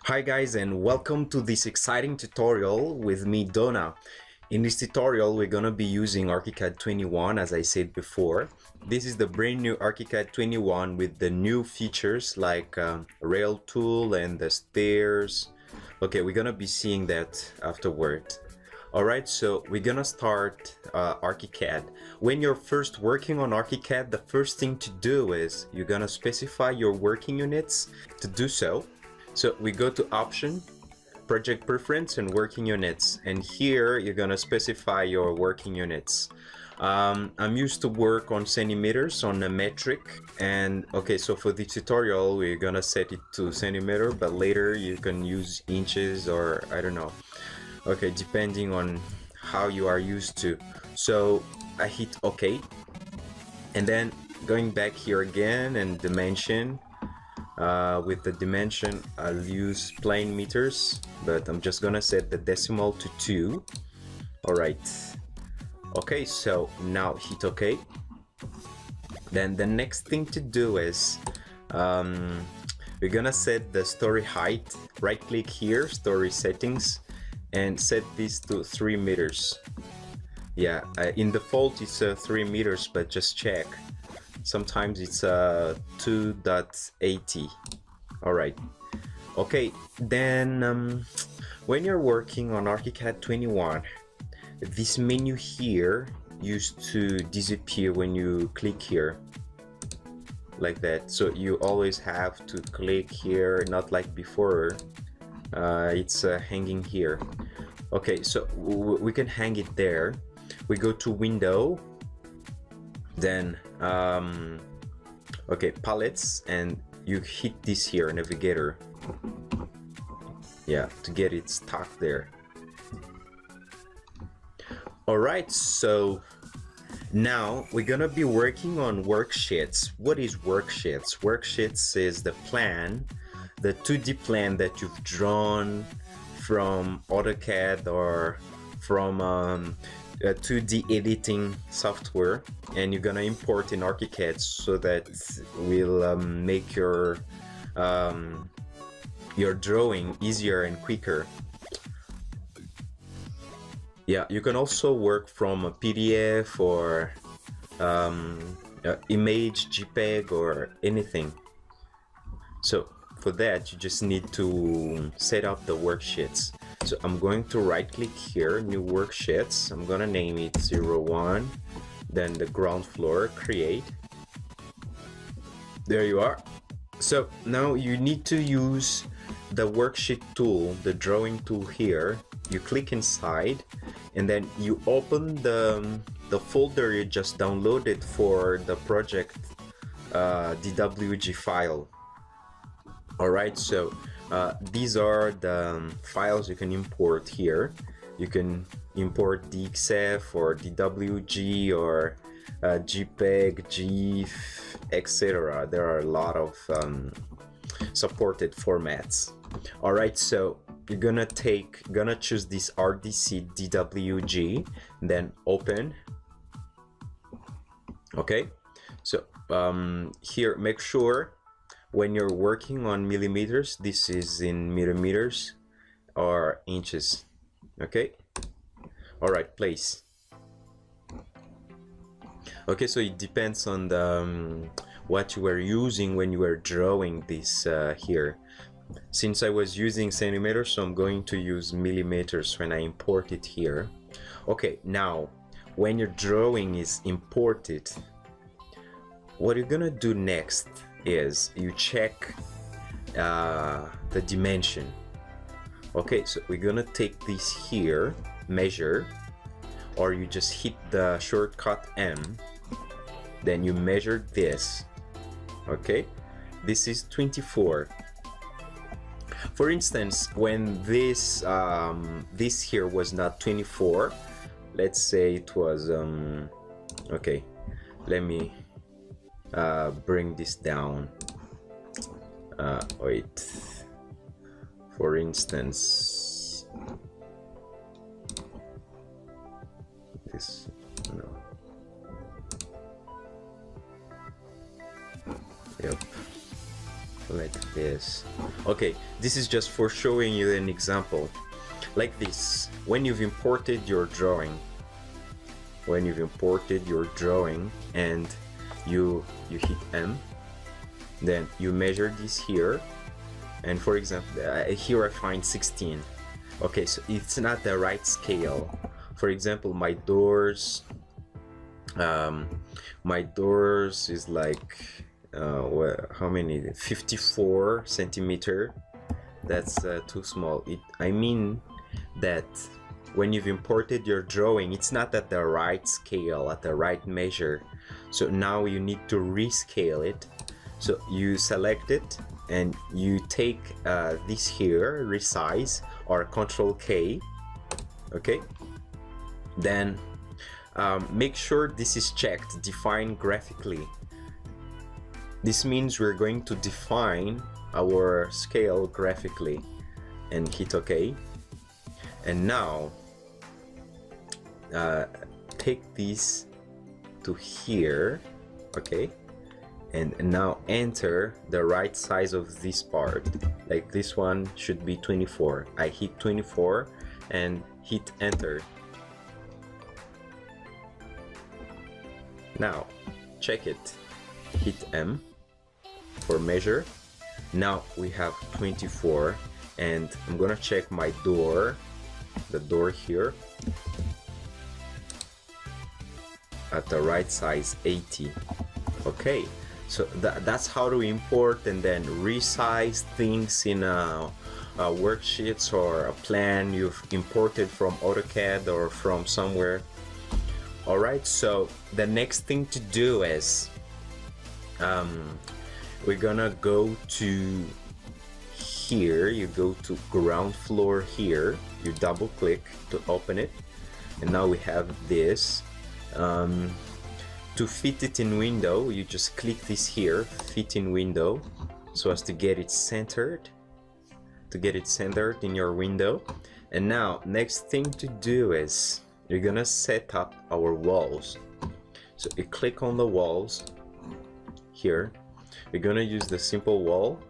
Hi guys, and welcome to this exciting tutorial with me, Donna. In this tutorial we're gonna be using Archicad 21 as I said before. This is the brand new Archicad 21 with the new features like rail tool and the stairs. Okay, we're gonna be seeing that afterward. Alright, so we're gonna start Archicad. When you're first working on Archicad, the first thing to do is you're gonna specify your working units. To do so we go to Option, Project Preference, and Working Units. And here you're gonna specify your working units. I'm used to work on centimeters on a metric, and okay, so for the tutorial we're gonna set it to centimeter, but later you can use inches or I don't know. Okay, depending on how you are used to. So I hit OK, and then going back here again and dimension. With the dimension I'll use plain meters, but I'm just gonna set the decimal to 2. Alright, okay, so now hit OK. Then the next thing to do is we're gonna set the story height. Right click here, story settings, and set this to 3 meters. Yeah, in default it's 3 meters, but just check. Sometimes it's 2.80. all right, okay. Then when you're working on Archicad 21, this menu here used to disappear when you click here like that, so you always have to click here, not like before. It's hanging here. Okay, so we can hang it there. We go to window, then okay, palettes, and you hit this here, navigator, yeah, to get it stuck there. All right, so now we're gonna be working on worksheets. What is worksheets? Worksheets is the plan, the 2D plan that you've drawn from AutoCAD or from a 2D editing software, and you're gonna import in Archicad so that will make your drawing easier and quicker. Yeah, you can also work from a PDF or image, JPEG, or anything. So for that you just need to set up the worksheets. So I'm going to right click here, new worksheets. I'm gonna name it 01, then the ground floor, create. There you are. So now you need to use the worksheet tool, the drawing tool here. You click inside, and then you open the folder you just downloaded for the project DWG file. Alright, so these are the files you can import here. You can import DXF or DWG or JPEG, GIF, etc. There are a lot of supported formats. Alright, so you're gonna choose this RDC DWG, then open. Okay, so here make sure when you're working on millimeters, this is in millimeters or inches. Okay, all right, place. Okay, so it depends on the what you were using when you were drawing this here. Since I was using centimeters, so I'm going to use millimeters when I import it here. Okay, now when your drawing is imported, what you're gonna do next is you check the dimension. Okay, so we're gonna take this here, measure, or you just hit the shortcut M, then you measure this. Okay, this is 24. For instance, when this this here was not 24, let's say it was okay, let me bring this down. Wait, for instance, this, no, yep, like this. Okay, this is just for showing you an example. Like this, when you've imported your drawing, and you hit M, then you measure this here, and for example, here I find 16. Okay, so it's not the right scale. For example, my doors is like how many, 54 centimeter. That's too small. I mean that when you've imported your drawing, it's not at the right scale, at the right measure. So now you need to rescale it. So you select it and you take this here, resize, or Control K. Okay, then make sure this is checked, define graphically. This means we're going to define our scale graphically, and hit OK. And now take this to here, okay, and now enter the right size of this part. Like this one should be 24. I hit 24 and hit enter. Now check it, hit M for measure. Now we have 24, and I'm gonna check my door, the door here, at the right size, 80. Okay, so that's how to import and then resize things in worksheets or a plan you've imported from AutoCAD or from somewhere. All right, so the next thing to do is we're gonna go to here. You go to ground floor here, you double click to open it, and now we have this. To fit it in window, you just click this here, fit in window, so as to get it centered, in your window. And now next thing to do is you're gonna set up our walls. So you click on the walls here. We're gonna use the simple wall.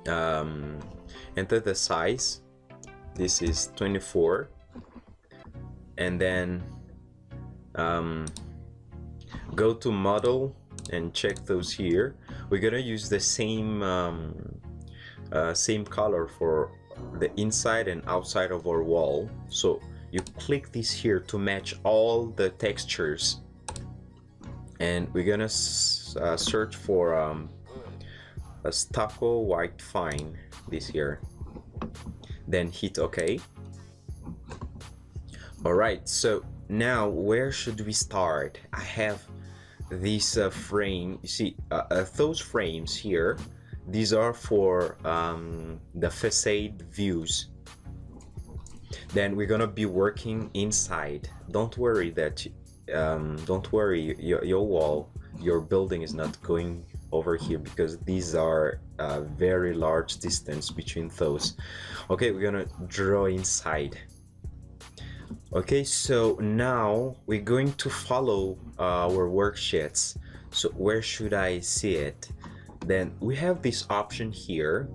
Enter the size. This is 24, and then go to model and check those here. We're gonna use the same color for the inside and outside of our wall. So you click this here to match all the textures, and we're gonna search for a stucco white fine, this here, then hit OK. All right, so now where should we start? I have this frame. You see those frames here, these are for the facade views. Then we're gonna be working inside. Don't worry that your wall, your building is not going over here, because these are a very large distance between those. Okay, we're gonna draw inside. Okay, so now we're going to follow our worksheets. So where should I see it? Then we have this option here.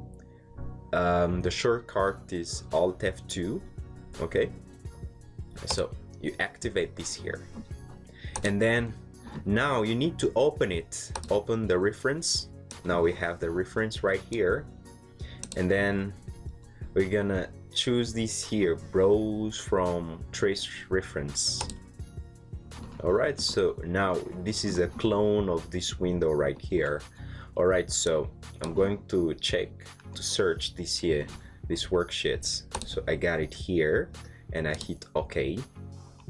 The shortcut is Alt F2. Okay, so you activate this here, and then now you need to open it. Open the reference. Now we have the reference right here, and then we're gonna choose this here, browse from trace reference. All right, so now this is a clone of this window right here. All right, so I'm going to search this here, these worksheets. So I got it here, and I hit OK.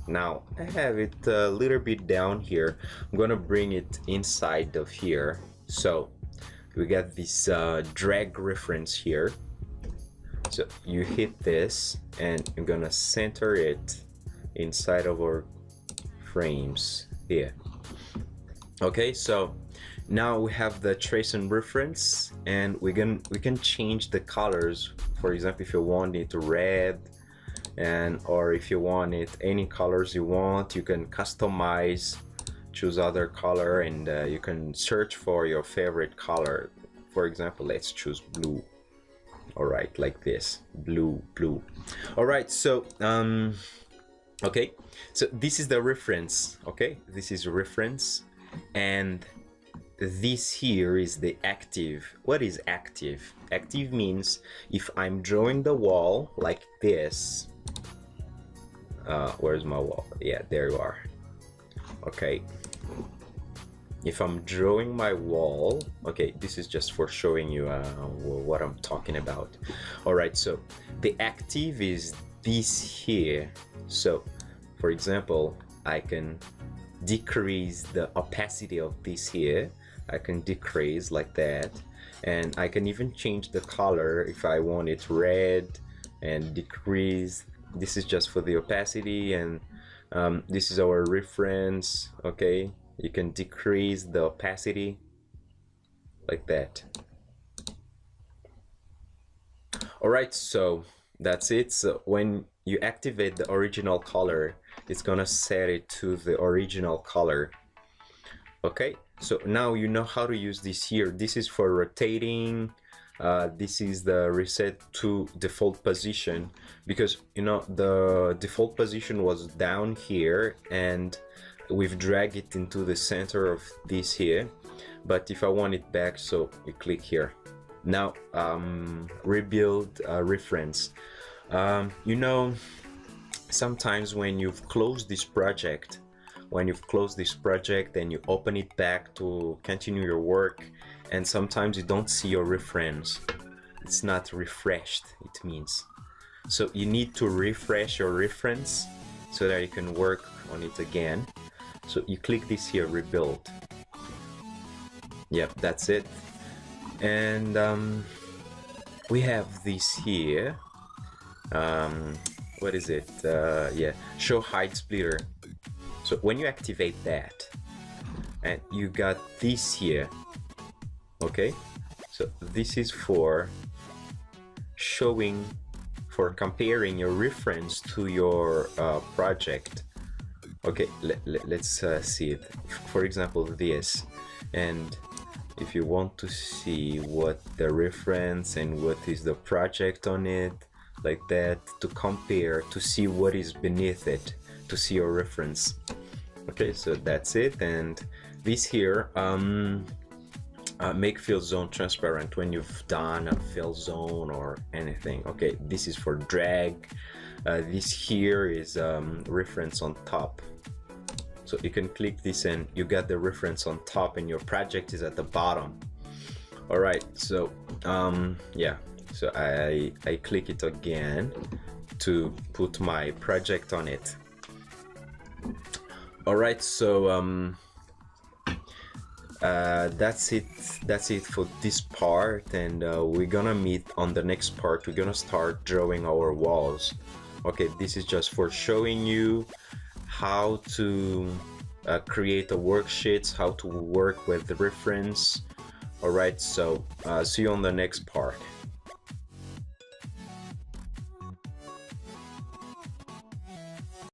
Now I have it a little bit down here. I'm gonna bring it inside of here. So we got this drag reference here. So you hit this, and I'm gonna center it inside of our frames here. Okay, so now we have the trace and reference, and we can change the colors. For example, if you want it red, or if you want it any colors you want, you can customize, choose other color, and you can search for your favorite color. for example, let's choose blue. All right, like this, blue. All right, so okay, so this is the reference. Okay, this is reference, and this here is the active. What is active? Active means if I'm drawing the wall like this, where's my wall? Yeah, there you are. Okay, if I'm drawing my wall, okay, this is just for showing you what I'm talking about. All right, so the active is this here. So for example, I can decrease the opacity of this here. I can decrease like that, and I can even change the color if I want it red, and decrease. This is just for the opacity, and this is our reference. Okay, you can decrease the opacity like that. All right, so that's it. So when you activate the original color, it's gonna set it to the original color. Okay, so now you know how to use this here. This is for rotating. This is the reset to default position, because you know the default position was down here and we've dragged it into the center of this here. But if I want it back, so you click here. Now rebuild reference. You know, sometimes when you've closed this project, and you open it back to continue your work, and sometimes you don't see your reference. It's not refreshed, it means. So you need to refresh your reference so that you can work on it again. So you click this here, rebuild. Yep, that's it. And we have this here. What is it? Yeah, show height splitter. So when you activate that, and you got this here, okay, so this is for showing, for comparing your reference to your project. Okay, let's see it. For example, this, and if you want to see what the reference and what is the project on it, like that, to compare, to see what is beneath it, to see your reference. Okay, so that's it. And this here, make fill zone transparent when you've done a fill zone or anything. Okay, this is for drag. This here is reference on top. So you can click this and you got the reference on top, and your project is at the bottom. All right, so yeah, so I click it again to put my project on it. All right, so that's it for this part, and we're gonna meet on the next part. We're gonna start drawing our walls. Okay, this is just for showing you how to create a worksheets, how to work with the reference. All right, so see you on the next part.